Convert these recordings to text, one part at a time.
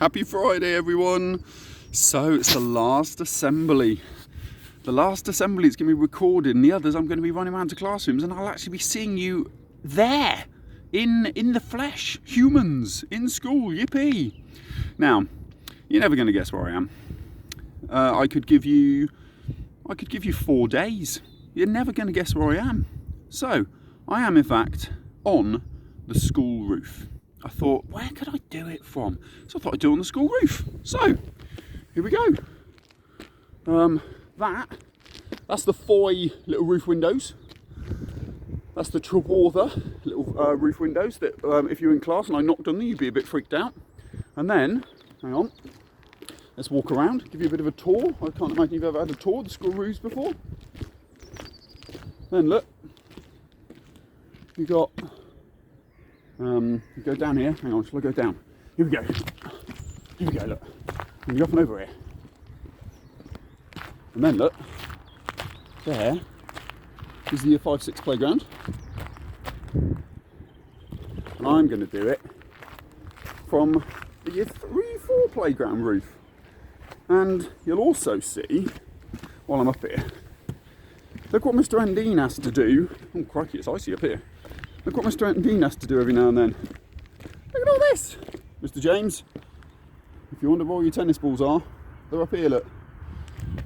Happy Friday, everyone. So it's the last assembly. The last assembly is going to be recorded, and the others I'm going to be running around to classrooms, and I'll actually be seeing you there, in the flesh, humans, in school, yippee. Now, you're never going to guess where I am. I could give you 4 days. You're never going to guess where I am. So, I am in fact on the school roof. I thought, where could I do it from? So I thought I'd do it on the school roof. So, here we go. That's the Foy little roof windows. That's the Trewartha little roof windows that if you're in class and I knocked on them, you'd be a bit freaked out. And then, hang on, let's walk around, give you a bit of a tour. I can't imagine you've ever had a tour of the school roofs before. Then look, you got, you go down here. Hang on, shall I go down? Here we go. Here we go, look. And you're up and over here. And then look, there is the Year 5-6 playground. And I'm going to do it from the Year 3-4 playground roof. And you'll also see, while I'm up here, look what Mr. Endine has to do. Oh crikey, it's icy up here. Look what Mr. Endine has to do every now and then. Look at all this. Mr. James, if you wonder where all your tennis balls are, they're up here, look.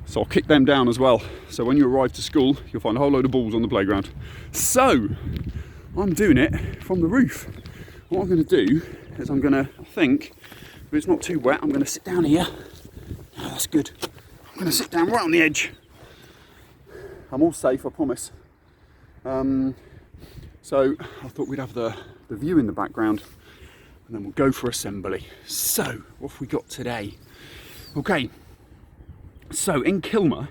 So I'll kick them down as well. So when you arrive to school, you'll find a whole load of balls on the playground. So, I'm doing it from the roof. What I'm going to do is I think, if it's not too wet, I'm going to sit down here. Oh, that's good. I'm going to sit down right on the edge. I'm all safe, I promise. So I thought we'd have the view in the background, and then we'll go for assembly. So, what have we got today? Okay. So in Kilmer,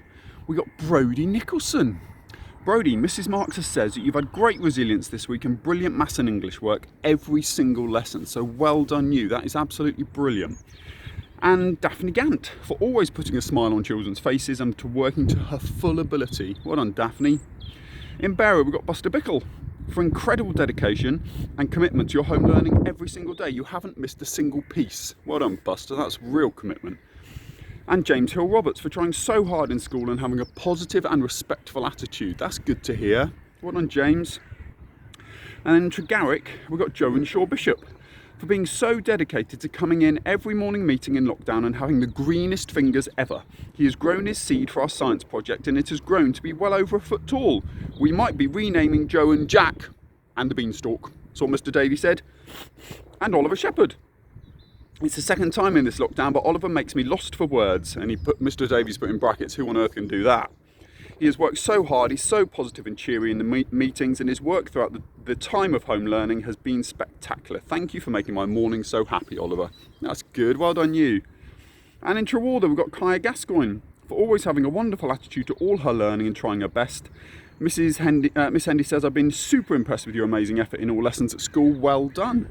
we got Brodie Nicholson. Brodie, Mrs. Marks says that you've had great resilience this week and brilliant maths and English work every single lesson. So well done you, that is absolutely brilliant. And Daphne Gant for always putting a smile on children's faces and to working to her full ability. Well done, Daphne. In Barrow, we've got Buster Bickle for incredible dedication and commitment to your home learning every single day. You haven't missed a single piece. Well done, Buster, that's real commitment. And James Hill Roberts for trying so hard in school and having a positive and respectful attitude. That's good to hear. Well done, James. And in Tregarrick, we've got Joan Shaw Bishop for being so dedicated to coming in every morning meeting in lockdown and having the greenest fingers ever. He has grown his seed for our science project and it has grown to be well over 1 foot tall. We might be renaming Joan Jack and the Beanstalk. That's what Mr. Davey said. And Oliver Shepherd. It's the second time in this lockdown, but Oliver makes me lost for words. And Mr. Davies put in brackets, who on earth can do that? He has worked so hard, he's so positive and cheery in the meetings, and his work throughout the time of home learning has been spectacular. Thank you for making my morning so happy, Oliver. That's good, well done you. And in Trewartha, we've got Kaya Gascoigne for always having a wonderful attitude to all her learning and trying her best. Miss Hendy says, I've been super impressed with your amazing effort in all lessons at school. Well done.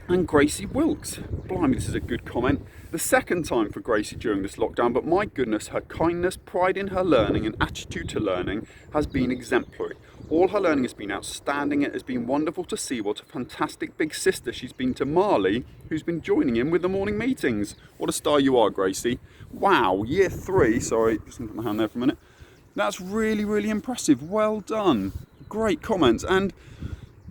And Gracie Wilkes. Blimey, this is a good comment. The second time for Gracie during this lockdown, but my goodness, her kindness, pride in her learning and attitude to learning has been exemplary. All her learning has been outstanding. It has been wonderful to see what a fantastic big sister she's been to Marley, who's been joining in with the morning meetings. What a star you are, Gracie. Wow, Year 3, sorry, just put my hand there for a minute. That's really, really impressive. Well done. Great comments. And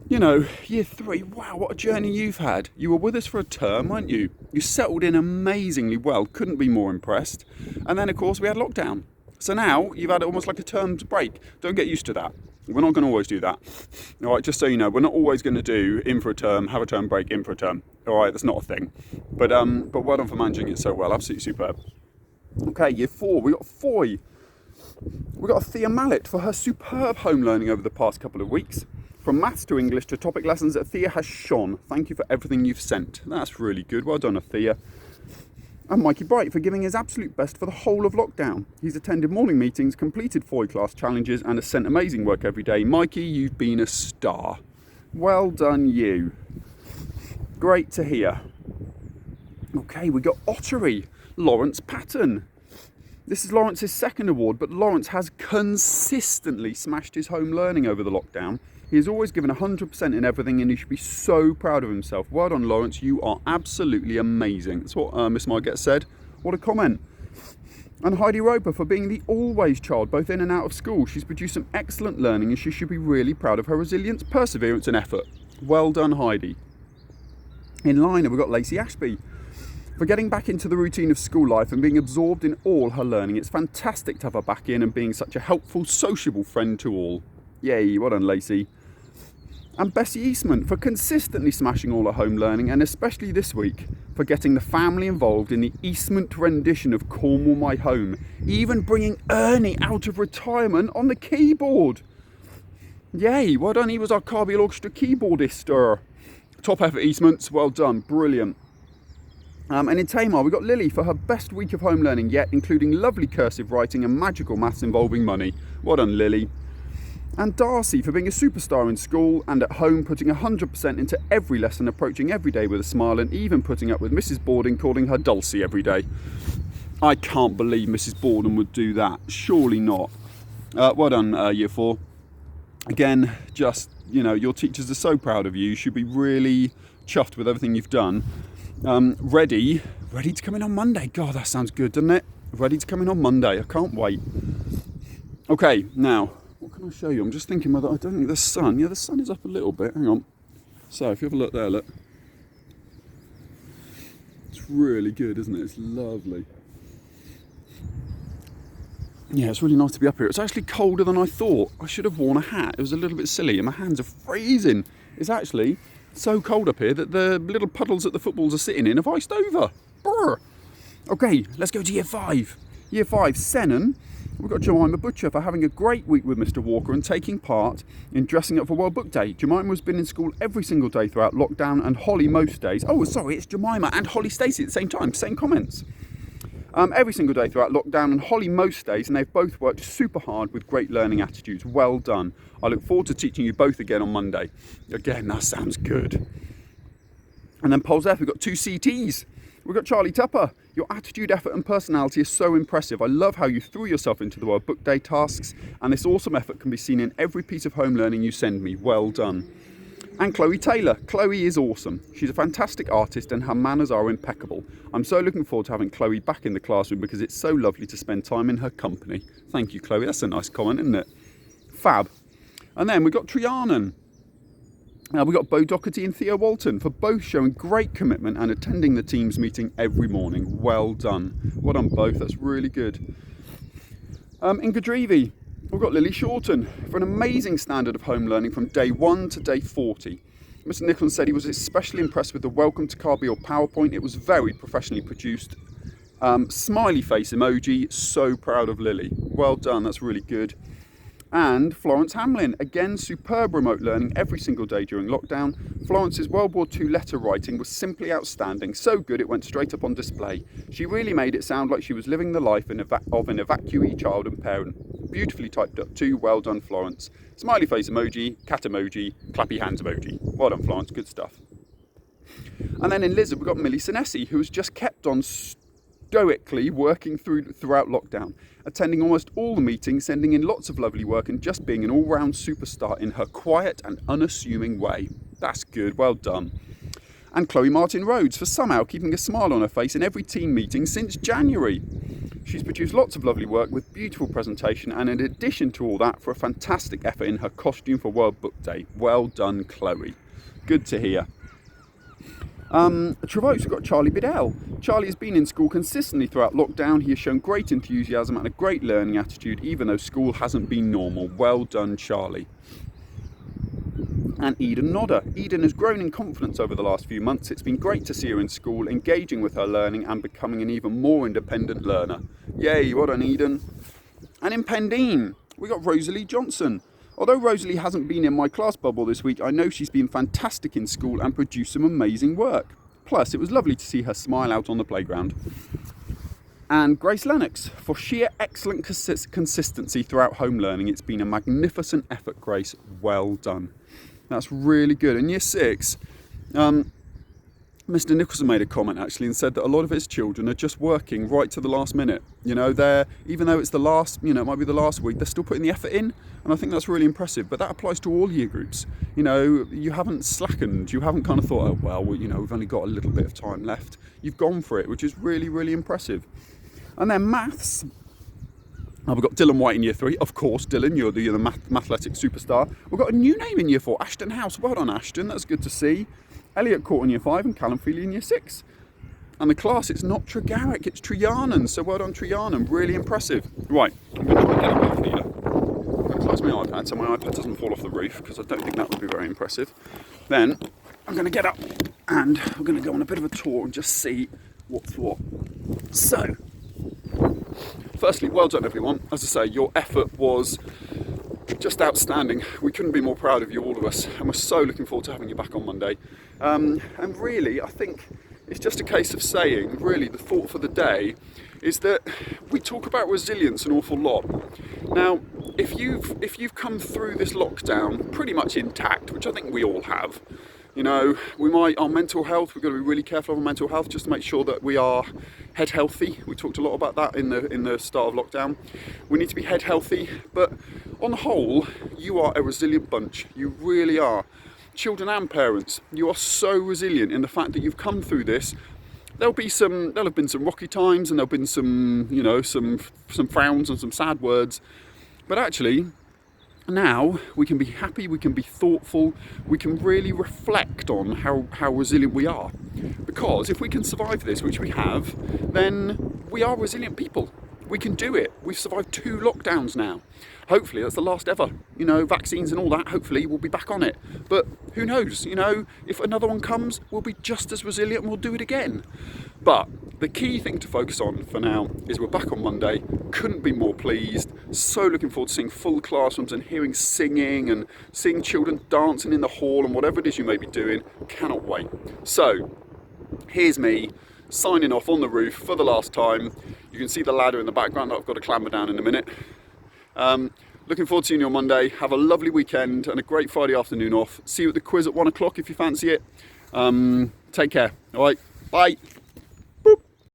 you know, Year 3, wow, what a journey you've had. You were with us for a term, weren't you? You settled in amazingly well, couldn't be more impressed. And then, of course, we had lockdown. So now you've had almost like a term's break. Don't get used to that. We're not going to always do that. All right, just so you know, we're not always going to do in for a term, have a term break, in for a term. All right, that's not a thing. But well done for managing it so well. Absolutely superb. Okay, Year 4, we got Foy. We got Thea Mallet for her superb home learning over the past couple of weeks. From maths to English to topic lessons, Thea has shone. Thank you for everything you've sent. That's really good. Well done, Thea. And Mikey Bright for giving his absolute best for the whole of lockdown. He's attended morning meetings, completed Foy class challenges, and has sent amazing work every day. Mikey, you've been a star. Well done, you. Great to hear. Okay, we got Ottery, Lawrence Patton. This is Lawrence's second award, but Lawrence has consistently smashed his home learning over the lockdown He has always given 100% in everything and he should be so proud of himself. Well done, Lawrence, you are absolutely amazing. That's what Miss Marget said. What a comment. And Heidi Roper for being the always child, both in and out of school. She's produced some excellent learning and she should be really proud of her resilience, perseverance and effort. Well done, Heidi. In Liner, we've got Lacey Ashby for getting back into the routine of school life and being absorbed in all her learning. It's fantastic to have her back in and being such a helpful, sociable friend to all. Yay, well done, Lacey. And Bessie Eastman for consistently smashing all her home learning, and especially this week for getting the family involved in the Eastman rendition of Cornwall My Home, even bringing Ernie out of retirement on the keyboard. Yay, well done, he was our Carbial Orchestra keyboardist. Top effort, Eastmans, well done, brilliant. And in Tamar, we got Lily for her best week of home learning yet, including lovely cursive writing and magical maths involving money. Well done, Lily. And Darcy for being a superstar in school and at home, putting 100% into every lesson, approaching every day with a smile and even putting up with Mrs. Borden calling her Dulcie every day. I can't believe Mrs. Borden would do that. Surely not. Well done, Year 4. Again, just, your teachers are so proud of you. You should be really chuffed with everything you've done. Ready to come in on Monday. God, that sounds good, doesn't it? Ready to come in on Monday. I can't wait. Okay, now, what can I show you? I'm just thinking whether, I don't think the sun, the sun is up a little bit. Hang on. So, if you have a look there, look. It's really good, isn't it? It's lovely. Yeah, it's really nice to be up here. It's actually colder than I thought. I should have worn a hat. It was a little bit silly and my hands are freezing. It's actually so cold up here that the little puddles that the footballs are sitting in have iced over. Brr. Okay, let's go to Year 5. Year 5, Senon. We've got Jemima Butcher for having a great week with Mr. Walker and taking part in dressing up for World Book Day. Jemima has been in school every single day throughout lockdown and Holly most days. Oh, sorry, it's Jemima and Holly Stacey at the same time, same comments. Every single day throughout lockdown and Holly most days, and they've both worked super hard with great learning attitudes. Well done. I look forward to teaching you both again on Monday. Again, that sounds good. And then Polls F, we've got 2 CTs. We've got Charlie Tupper. Your attitude, effort and personality is so impressive. I love how you threw yourself into the World Book Day tasks, and this awesome effort can be seen in every piece of home learning you send me. Well done. And Chloe Taylor. Chloe is awesome. She's a fantastic artist and her manners are impeccable. I'm so looking forward to having Chloe back in the classroom because it's so lovely to spend time in her company. Thank you, Chloe. That's a nice comment, isn't it? Fab. And then we've got Trianon. We've got Bo Doherty and Theo Walton for both showing great commitment and attending the team's meeting every morning. Well done. Well done, both. That's really good. In Gadrivi, we've got Lily Shorten for an amazing standard of home learning from day 1 to day 40. Mr. Nicholson said he was especially impressed with the Welcome to Carbial PowerPoint. It was very professionally produced. Smiley face emoji, so proud of Lily. Well done, that's really good. And Florence Hamlin, again superb remote learning every single day during lockdown. Florence's World War II letter writing was simply outstanding, so good it went straight up on display. She really made it sound like she was living the life of an evacuee child and parent. Beautifully typed up too, well done Florence. Smiley face emoji, cat emoji, clappy hands emoji. Well done Florence, good stuff. And then in Lizard we've got Millie Sinesi, who has just kept on stoically working throughout lockdown, attending almost all the meetings, sending in lots of lovely work and just being an all-round superstar in her quiet and unassuming way. That's good, well done. And Chloe Martin Rhodes for somehow keeping a smile on her face in every team meeting since January. She's produced lots of lovely work with beautiful presentation and in addition to all that for a fantastic effort in her costume for World Book Day. Well done Chloe. Good to hear. Trevose, we've got Charlie Biddell. Charlie has been in school consistently throughout lockdown. He has shown great enthusiasm and a great learning attitude, even though school hasn't been normal. Well done, Charlie. And Eden Nodder. Eden has grown in confidence over the last few months. It's been great to see her in school, engaging with her learning and becoming an even more independent learner. Yay, well done, Eden. And in Pendine, we got Rosalie Johnson. Although Rosalie hasn't been in my class bubble this week, I know she's been fantastic in school and produced some amazing work. Plus, it was lovely to see her smile out on the playground. And Grace Lennox, for sheer excellent consistency throughout home learning. It's been a magnificent effort, Grace. Well done. That's really good. In Year 6, Mr. Nicholson made a comment actually and said that a lot of his children are just working right to the last minute. You know, they're, even though it's the last, you know, it might be the last week, they're still putting the effort in, and I think that's really impressive. But that applies to all year groups. You know, you haven't slackened, you haven't kind of thought, oh, well, you know, we've only got a little bit of time left. You've gone for it, which is really, really impressive. And then maths. We've got Dylan White in year 3. Of course, Dylan, you're the mathletic superstar. We've got a new name in year 4, Ashton House. Well done, Ashton, that's good to see. Elliot Court in year 5 and Callum Feely in year 6. And the class, it's not Tregarrick, it's Trianon. So well done, Trianon, really impressive. Right, I'm going to try and get a math here. I'm going to close my iPad so my iPad doesn't fall off the roof, because I don't think that would be very impressive. Then I'm going to get up and we're going to go on a bit of a tour and just see what's what. So, firstly, well done everyone. As I say, your effort was just outstanding. We couldn't be more proud of you, all of us, and we're so looking forward to having you back on Monday. And really, I think it's just a case of saying, really, the thought for the day is that we talk about resilience an awful lot. Now, if you've come through this lockdown pretty much intact, which I think we all have, you know, our mental health, we've got to be really careful of our mental health just to make sure that we are head healthy. We talked a lot about that in the start of lockdown. We need to be head healthy, but on the whole, you are a resilient bunch. You really are. Children and parents, you are so resilient in the fact that you've come through this. There'll have been some rocky times, and there'll been some, you know, some frowns and some sad words, but actually, now we can be happy, we can be thoughtful, we can really reflect on how resilient we are. Because if we can survive this, which we have, then we are resilient people. We can do it. We've survived 2 lockdowns now. Hopefully that's the last ever. You know, vaccines and all that, hopefully we'll be back on it. But who knows, you know, if another one comes, we'll be just as resilient and we'll do it again. But the key thing to focus on for now is we're back on Monday. Couldn't be more pleased. So looking forward to seeing full classrooms and hearing singing and seeing children dancing in the hall and whatever it is you may be doing. Cannot wait. So, here's me signing off on the roof for the last time. You can see the ladder in the background that I've got to clamber down in a minute. Looking forward to seeing you on Monday. Have a lovely weekend and a great Friday afternoon off. See you at the quiz at 1 o'clock if you fancy it. Take care. All right, bye.